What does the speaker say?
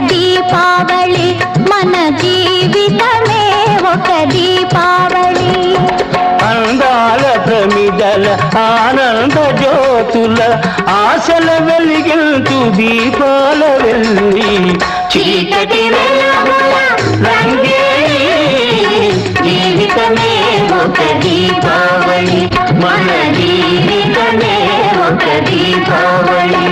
దీపావళి మన జీవితమే ఒక దీపావళి అందాల ప్రమిదల ఆనంద జ్యోతుల ఆశల వెలిగించు దీపాల వెళ్ళి చీకటి జీవితమే ఒక దీపావళి మన జీవితమే ఒక దీపావళి